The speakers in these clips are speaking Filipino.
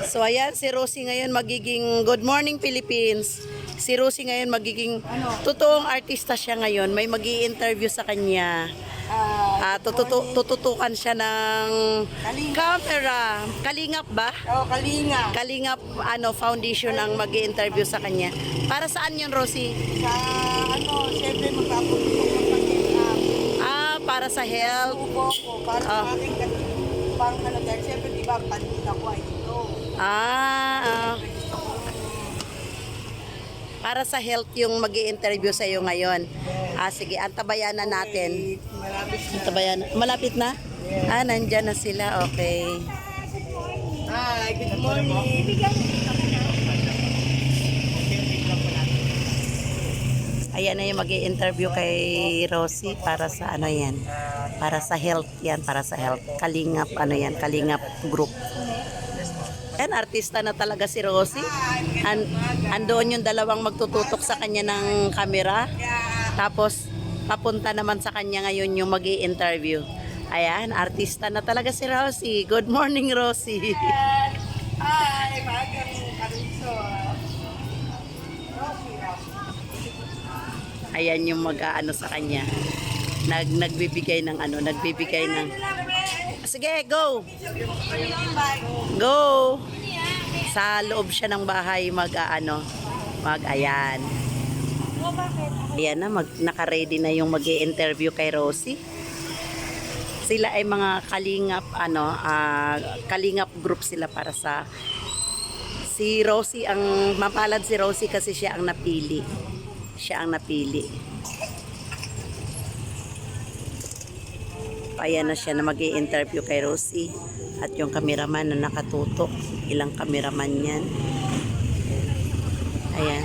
So ayan, si Rosie ngayon magiging Good Morning Philippines. Si Rosie ngayon magiging totoong artista siya ngayon. May magi-interview sa kanya. Tututukan siya ng camera. Kalingap ba? Oh, Kalingap. Kalingap foundation ang magi-interview sa kanya. Para saan yun, Rosie? Sa siyempre magpapulong ng pag-iinap. Para sa health. Upo ko, para sa aking pang dahil siyempre diba, pandita ko ay ito. Para sa health yung magi-interview sa iyo ngayon. Sige, antabayan na natin. Malapit na. Antabayan. Malapit na? Yeah. Nandyan na sila. Okay. Hi, good morning. Ayan na yung magi-interview kay Rosie para sa yan. Para sa health yan, para sa health. Kalingap yan, Kalingap group. Yan, artista na talaga si Rosie. Andoon yung dalawang magtututok sa kanya ng camera. Tapos, papunta naman sa kanya ngayon yung magi-interview. Ayan, artista na talaga si Rosie. Good morning, Rosie. Hi, magang Caruso. Ayan yung mag-aano sa kanya. Nagbibigay ng nagbibigay ng... Sige, go! Go! Sa loob siya ng bahay ayan. Ayan na, naka-ready na yung magi-interview kay Rosie. Sila ay mga kalingap, kalingap group sila para sa... Si Rosie, ang mapalad si Rosie kasi siya ang napili. Siya ang napili. Ayan na siya na mag-i-interview kay Rosie. At yung cameraman na nakatutok. Ilang cameraman yan. Ayan.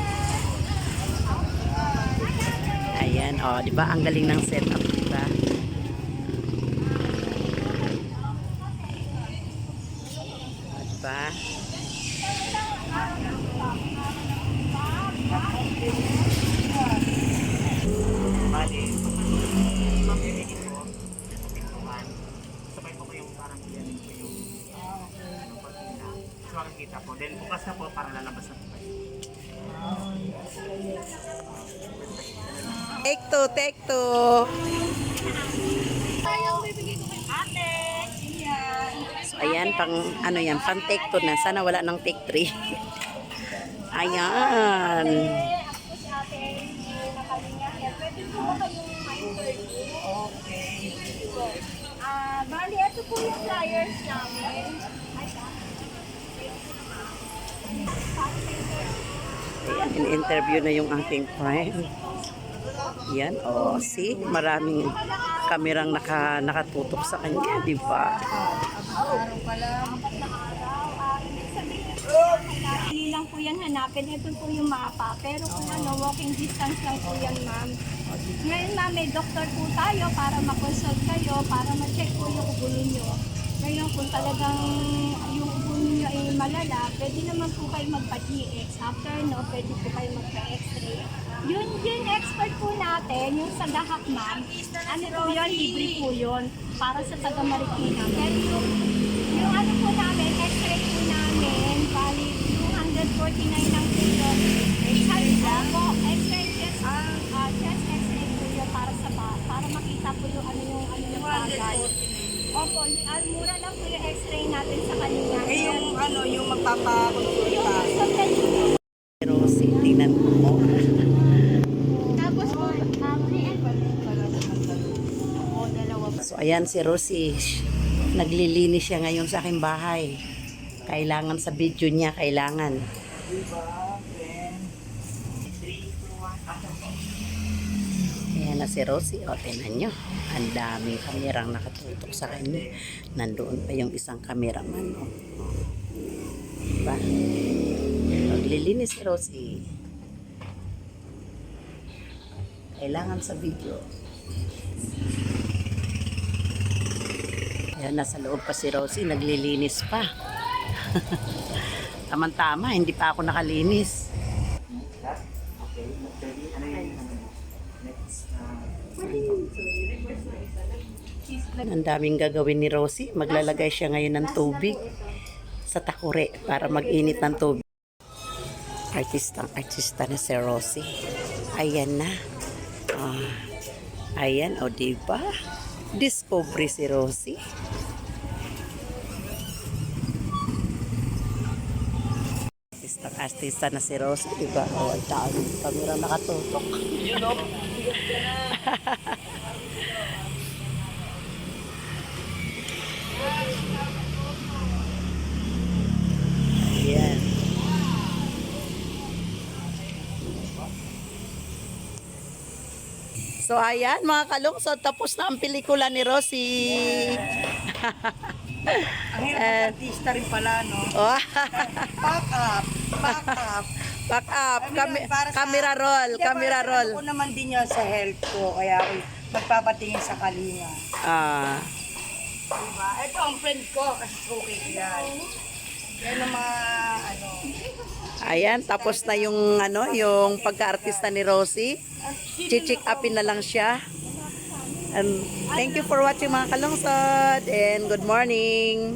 Ayan. O, diba? Ang galing ng setup, diba? O, diba? Sabay po kayong parang yan yung pagkita. So makikita po. Then bukas na po para lalabas na po kayo. Take two, take two. So, ayan, pang yan, pang take two na. Sana wala nang take three. Ayan. Bali, ito po yung flyers namin. Ayan, in-interview na yung ating friend. Yan, see, maraming kamerang nakatutok sa kanya, di ba? Hindi lang po yan hanapin. Ito po yung mapa. Pero kung walking distance lang po yan, ma'am. Ngayon, ma'am, may doktor po tayo para ma-consult kayo, para ma-check po yung ubo ninyo. Ngayon, kung talagang yung ubo ninyo ay malala, pwede naman po kayo magpa-GX. After, pwede po kayo magpa-X-ray. Yung expert po natin, yung sa Gahak, ma'am, po yun, libre po yun, para sa taga Marikina. Pero yung po namin, X-ray po namin, valid yung 149 lang po yun. X-ray chest X-ray po yun para makita po yung yung bagay. Opo, mura lang po yung X-ray natin sa kanila. Yung magpapakonsulta. Rosie, tingnan mo. Tapos po, dalawa po. So, ayan si Rosie. Naglilinis siya ngayon sa aking bahay. Kailangan sa video niya, kailangan. Ayan na si Rosie. O, tingnan nyo. Ang daming kamerang nakatutok sa kanya. Nandoon pa yung isang cameraman. O. Diba? Naglilinis si Rosie. Kailangan sa video. Ayan, nasa loob pa si Rosie, naglilinis pa. Tama-tama, hindi pa ako nakalinis. Okay. Ano yung next? Ang daming gagawin ni Rosie. Maglalagay siya ngayon ng tubig. sa takure para mag-init ng tubig. Artista na si Rosie. Ayan na. Ayan, o diba? Discovery si Rosie. Artista na si Rosie, diba? O, ay dami. Kamera nakatutok. Ayan. So ayan mga kalungsod, tapos na ang pelikula ni Rosie. Ang hirap ng artista rin pala, no? Oh, Back up. Back up. back up, Para sa- camera roll, Hindi, camera para sa roll. ano ko naman din yan sa health ko. Kaya ako magpapatingin sa kalinga. Ah, Diba? Ito ang friend ko kasi okay yan. Yan ang mga ano. ayan, tapos na yung ano, yung pagka-artista ni Rosie. Chichik upin na lang siya. And thank you for watching mga kalungsod and good morning.